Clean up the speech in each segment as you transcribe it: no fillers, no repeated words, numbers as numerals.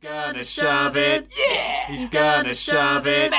Gonna shove it. Yeah! He's gonna shove it.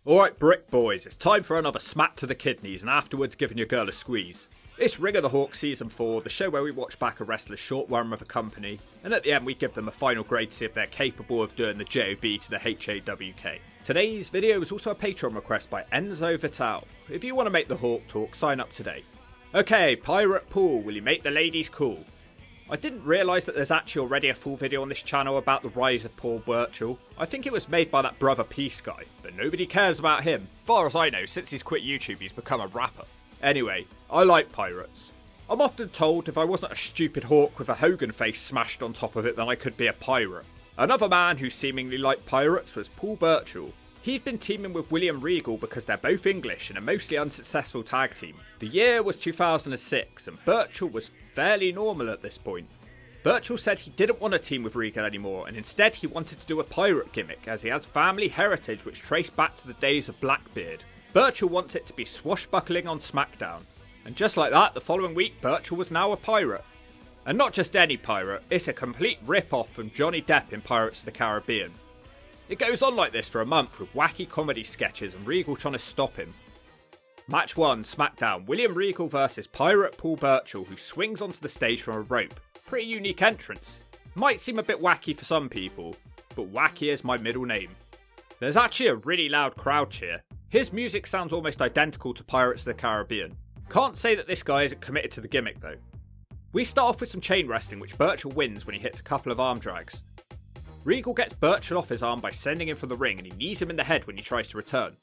Alright, Brick Boys, it's time for another smack to the kidneys and afterwards giving your girl a squeeze. It's Ring of the Hawk Season 4, the show where we watch back a wrestler's short run with a company, and at the end we give them a final grade to see if they're capable of doing the JOB to the HAWK. Today's video is also a Patreon request by Enzo Vital. If you want to make the Hawk talk, sign up today. Okay, Pirate Paul, will you make the ladies cool? I didn't realise that there's actually already a full video on this channel about the rise of Paul Burchill. I think it was made by that Brother Peace guy, but nobody cares about him. Far as I know, since he's quit YouTube he's become a rapper. Anyway, I like pirates. I'm often told if I wasn't a stupid hawk with a Hogan face smashed on top of it then I could be a pirate. Another man who seemingly liked pirates was Paul Burchill. He'd been teaming with William Regal because they're both English in a mostly unsuccessful tag team. The year was 2006 and Burchill was fairly normal at this point. Burchill said he didn't want to team with Regal anymore and instead he wanted to do a pirate gimmick as he has family heritage which traced back to the days of Blackbeard. Burchill wants it to be swashbuckling on SmackDown. And just like that, the following week Burchill was now a pirate. And not just any pirate, it's a complete rip-off from Johnny Depp in Pirates of the Caribbean. It goes on like this for a month with wacky comedy sketches and Regal trying to stop him. Match 1, SmackDown, William Regal versus Pirate Paul Burchill, who swings onto the stage from a rope. Pretty unique entrance. Might seem a bit wacky for some people, but wacky is my middle name. There's actually a really loud crowd cheer. His music sounds almost identical to Pirates of the Caribbean. Can't say that this guy isn't committed to the gimmick though. We start off with some chain wrestling which Burchill wins when he hits a couple of arm drags. Regal gets Burchill off his arm by sending him for the ring and he knees him in the head when he tries to return.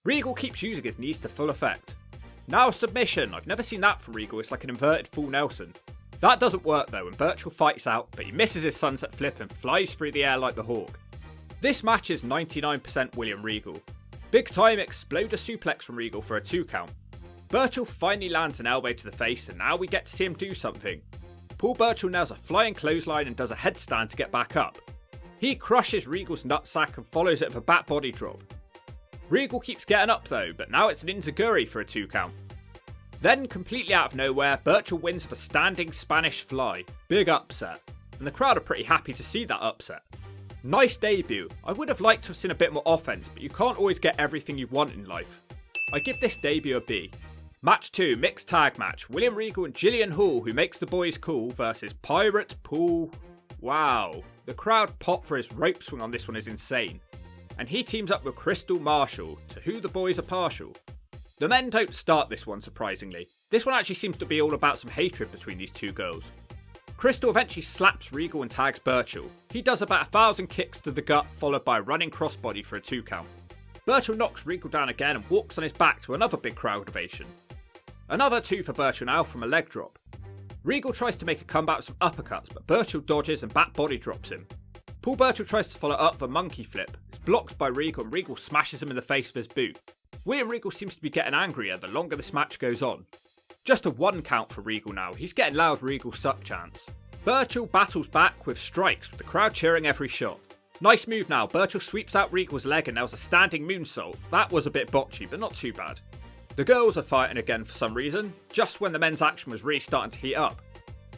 Regal keeps using his knees to full effect. Now a submission, I've never seen that from Regal, it's like an inverted full Nelson. That doesn't work though and Burchill fights out but he misses his sunset flip and flies through the air like the Hawk. This match is 99% William Regal. Big time exploder suplex from Regal for a 2 count. Burchill finally lands an elbow to the face and now we get to see him do something. Paul Burchill nails a flying clothesline and does a headstand to get back up. He crushes Regal's nutsack and follows it with a back body drop. Regal keeps getting up though, but now it's an enziguri for a 2 count. Then, completely out of nowhere, Burchill wins with a standing Spanish fly. Big upset. And the crowd are pretty happy to see that upset. Nice debut. I would have liked to have seen a bit more offense, but you can't always get everything you want in life. I give this debut a B. Match 2, mixed tag match. William Regal and JILLIAN, who makes the boys cool, versus Pirate Paul. Wow. The crowd pop for his rope swing on this one is insane. And he teams up with KRISTAL Marshall, to who the boys are partial. The men don't start this one surprisingly. This one actually seems to be all about some hatred between these two girls. KRISTAL eventually slaps Regal and tags Burchill. He does about 1,000 kicks to the gut followed by a running crossbody for a 2 count. Burchill knocks Regal down again and walks on his back to another big crowd ovation. Another 2 for Burchill now from a leg drop. Regal tries to make a comeback with some uppercuts, but Burchill dodges and back body drops him. Paul Burchill tries to follow up with a monkey flip. It's blocked by Regal and Regal smashes him in the face with his boot. William Regal seems to be getting angrier the longer this match goes on. Just a 1 count for Regal now, he's getting loud Regal suck chants. Burchill battles back with strikes with the crowd cheering every shot. Nice move now, Burchill sweeps out Regal's leg and nails a standing moonsault. That was a bit botchy, but not too bad. The girls are fighting again for some reason, just when the men's action was really starting to heat up.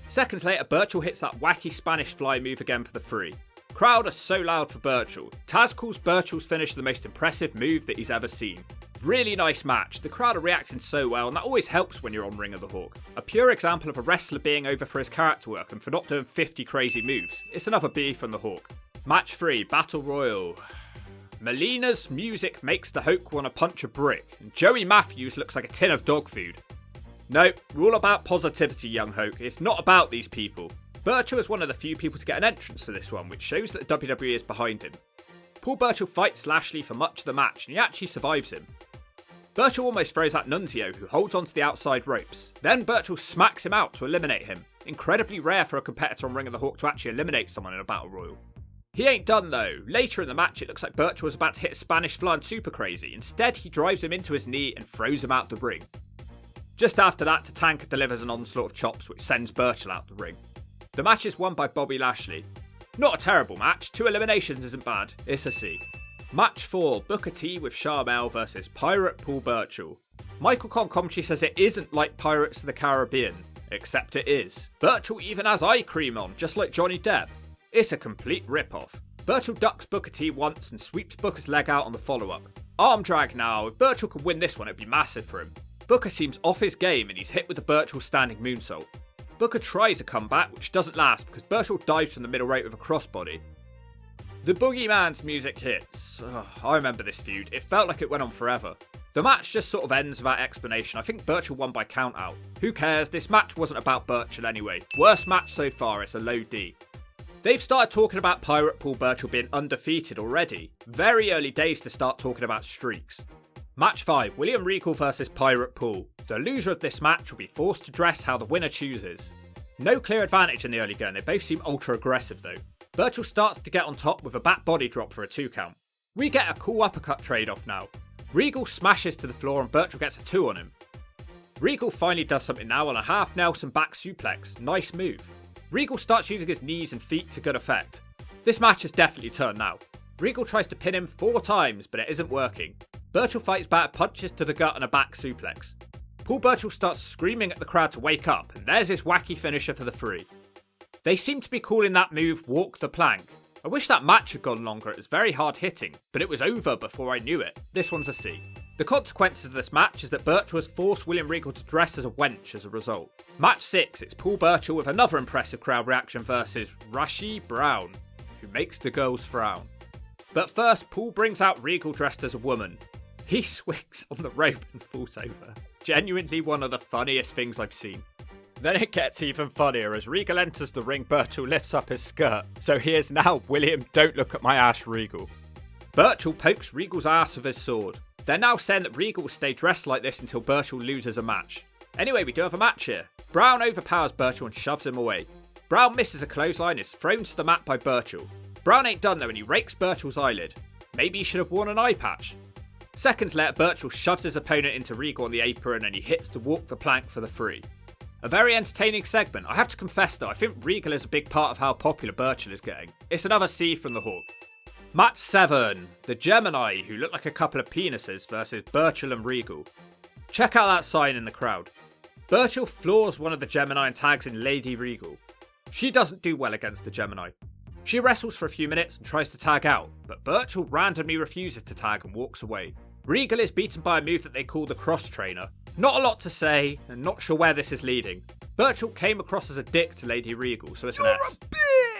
Seconds later, Burchill hits that wacky Spanish fly move again for the 3. Crowd are so loud for Burchill. Taz calls Burchill's finish the most impressive move that he's ever seen. Really nice match, the crowd are reacting so well and that always helps when you're on Ring of the Hawk. A pure example of a wrestler being over for his character work and for not doing 50 crazy moves. It's another B from the Hawk. Match 3, Battle Royal. Melina's music makes the Hawk want to punch a brick, and Joey Matthews looks like a tin of dog food. Nope, we're all about positivity, young Hawk. It's not about these people. Burchill is one of the few people to get an entrance for this one, which shows that the WWE is behind him. Paul Burchill fights Lashley for much of the match, and he actually survives him. Burchill almost throws out Nunzio, who holds onto the outside ropes. Then Burchill smacks him out to eliminate him. Incredibly rare for a competitor on Ring of the Hawk to actually eliminate someone in a Battle Royal. He ain't done though. Later in the match it looks like Burchill was about to hit a Spanish fly and super crazy. Instead he drives him into his knee and throws him out the ring. Just after that Tatanka delivers an onslaught of chops which sends Burchill out the ring. The match is won by Bobby Lashley. Not a terrible match, 2 eliminations isn't bad, it's a C. Match 4, Booker T with SHARMELL versus Pirate Paul Burchill. Michael Khan commentary says it isn't like Pirates of the Caribbean, except it is. Burchill even has eye cream on, just like Johnny Depp. It's a complete rip-off. Burchill ducks Booker T once and sweeps Booker's leg out on the follow-up. Arm drag now. If Burchill could win this one, it'd be massive for him. Booker seems off his game and he's hit with the Burchill standing moonsault. Booker tries a comeback, which doesn't last because Burchill dives from the middle rope with a crossbody. The Boogeyman's music hits. I remember this feud. It felt like it went on forever. The match just sort of ends without explanation. I think Burchill won by count out. Who cares? This match wasn't about Burchill anyway. Worst match so far, it's a low D. They've started talking about Pirate Paul Burchill being undefeated already. Very early days to start talking about streaks. Match 5, William Regal versus Pirate Paul. The loser of this match will be forced to dress how the winner chooses. No clear advantage in the early going, they both seem ultra aggressive though. Burchill starts to get on top with a back body drop for a 2 count. We get a cool uppercut trade-off now. Regal smashes to the floor and Burchill gets a 2 on him. Regal finally does something now on a half Nelson back suplex. Nice move. Regal starts using his knees and feet to good effect. This match has definitely turned now. Regal tries to pin him 4 times, but it isn't working. Burchill fights back, punches to the gut and a back suplex. Paul Burchill starts screaming at the crowd to wake up, and there's his wacky finisher for the 3. They seem to be calling that move walk the plank. I wish that match had gone longer, it was very hard hitting, but it was over before I knew it. This one's a C. The consequences of this match is that Burchill has forced William Regal to dress as a wench as a result. Match 6, it's Paul Burchill with another impressive crowd reaction versus RASCHE Brown, who makes the girls frown. But first, Paul brings out Regal dressed as a woman. He swings on the rope and falls over. Genuinely one of the funniest things I've seen. Then it gets even funnier. As Regal enters the ring, Burchill lifts up his skirt. So he is now William Don't Look at My Ass Regal. Burchill pokes Regal's ass with his sword. They're now saying that Regal will stay dressed like this until Burchill loses a match. Anyway, we do have a match here. Brown overpowers Burchill and shoves him away. Brown misses a clothesline, is thrown to the mat by Burchill. Brown ain't done though and he rakes Burchill's eyelid. Maybe he should have worn an eye patch. Seconds later, Burchill shoves his opponent into Regal on the apron and he hits the walk the plank for the 3. A very entertaining segment. I have to confess though, I think Regal is a big part of how popular Burchill is getting. It's another C from the Hawk. Match 7. The Gemini, who look like a couple of penises, versus Burchill and Regal. Check out that sign in the crowd. Burchill floors one of the Gemini and tags in Lady Regal. She doesn't do well against the Gemini. She wrestles for a few minutes and tries to tag out, but Burchill randomly refuses to tag and walks away. Regal is beaten by a move that they call the cross trainer. Not a lot to say, and not sure where this is leading. Burchill came across as a dick to Lady Regal, so it's an S.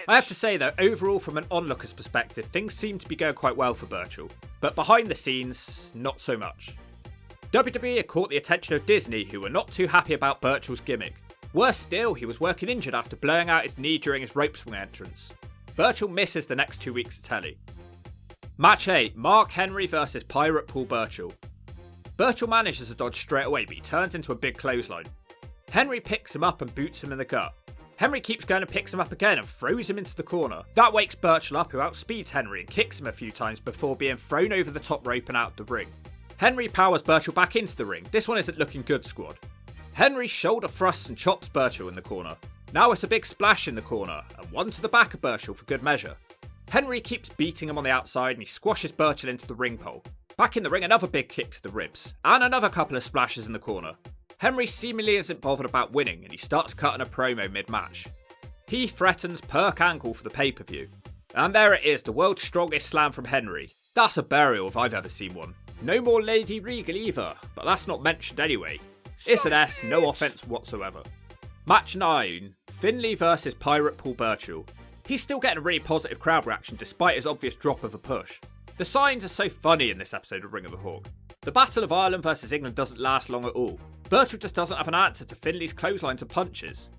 I have to say though, overall from an onlooker's perspective, things seem to be going quite well for Burchill. But behind the scenes, not so much. WWE had caught the attention of Disney, who were not too happy about Burchill's gimmick. Worse still, he was working injured after blowing out his knee during his rope swing entrance. Burchill misses the next 2 weeks of telly. Match 8, Mark Henry versus Pirate Paul Burchill. Burchill manages to dodge straight away, but he turns into a big clothesline. Henry picks him up and boots him in the gut. Henry keeps going and picks him up again and throws him into the corner. That wakes Burchill up, who outspeeds Henry and kicks him a few times before being thrown over the top rope and out the ring. Henry powers Burchill back into the ring. This one isn't looking good, squad. Henry shoulder thrusts and chops Burchill in the corner. Now it's a big splash in the corner, and one to the back of Burchill for good measure. Henry keeps beating him on the outside and he squashes Burchill into the ring pole. Back in the ring, another big kick to the ribs, and another couple of splashes in the corner. Henry seemingly isn't bothered about winning and he starts cutting a promo mid-match. He threatens Perk Angle for the pay-per-view. And there it is, the world's strongest slam from Henry. That's a burial if I've ever seen one. No more Lady Regal either, but that's not mentioned anyway. It's an S, no offense whatsoever. Match 9, Finlay versus Pirate Paul Burchill. He's still getting a really positive crowd reaction despite his obvious drop of a push. The signs are so funny in this episode of Ring of the Hawk. The Battle of Ireland versus England doesn't last long at all. Burchill just doesn't have an answer to Finlay's clotheslines and punches.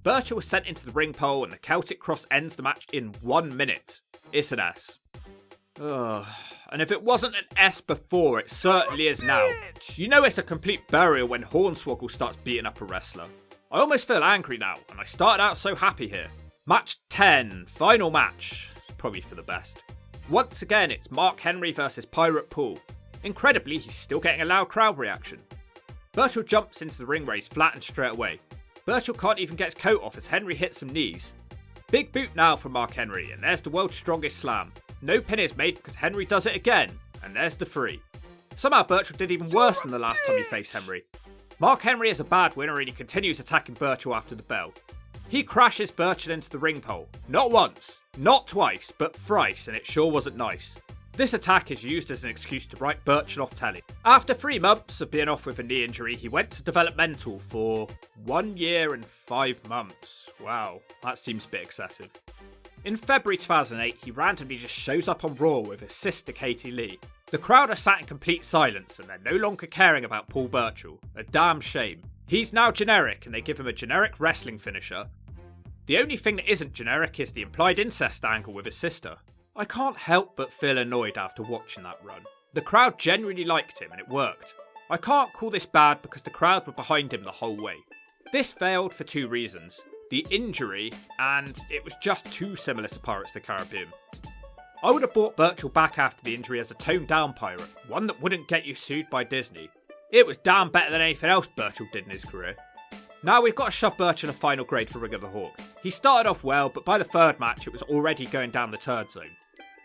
Burchill was sent into the ring pole and the Celtic Cross ends the match in 1 minute. It's an S. Ugh. And if it wasn't an S before, it certainly is now. You know it's a complete burial when Hornswoggle starts beating up a wrestler. I almost feel angry now, and I started out so happy here. Match 10, final match. Probably for the best. Once again, it's Mark Henry versus Pirate Paul. Incredibly, he's still getting a loud crowd reaction. Burchill jumps into the ring where he's flattened straight away. Burchill can't even get his coat off as Henry hits some knees. Big boot now from Mark Henry, and there's the world's strongest slam. No pin is made because Henry does it again, and there's the 3. Somehow Burchill did even worse than the last time he faced Henry. Mark Henry is a bad winner and he continues attacking Burchill after the bell. He crashes Burchill into the ring pole, not once, Not twice, but thrice, and it sure wasn't nice. This attack is used as an excuse to write Burchill off telly. After 3 months of being off with a knee injury, he went to developmental for 1 year and 5 months. Wow, that seems a bit excessive. In February 2008, he randomly just shows up on Raw with his sister Katie Lee. The crowd are sat in complete silence and they're no longer caring about Paul Burchill. A damn shame. He's now generic and they give him a generic wrestling finisher. The only thing that isn't generic is the implied incest angle with his sister. I can't help but feel annoyed after watching that run. The crowd genuinely liked him and it worked. I can't call this bad because the crowd were behind him the whole way. This failed for 2 reasons. The injury, and it was just too similar to Pirates of the Caribbean. I would have brought Burchill back after the injury as a toned down pirate, one that wouldn't get you sued by Disney. It was damn better than anything else Burchill did in his career. Now we've got to shove Burchill a final grade for Rig of the Hawk. He started off well, but by the 3rd match it was already going down the turd zone.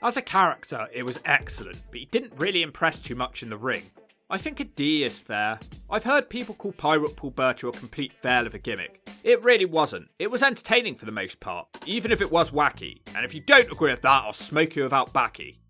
As a character, it was excellent, but he didn't really impress too much in the ring. I think a D is fair. I've heard people call Pirate Paul Burchill a complete fail of a gimmick. It really wasn't. It was entertaining for the most part, even if it was wacky, and if you don't agree with that, I'll smoke you without backy.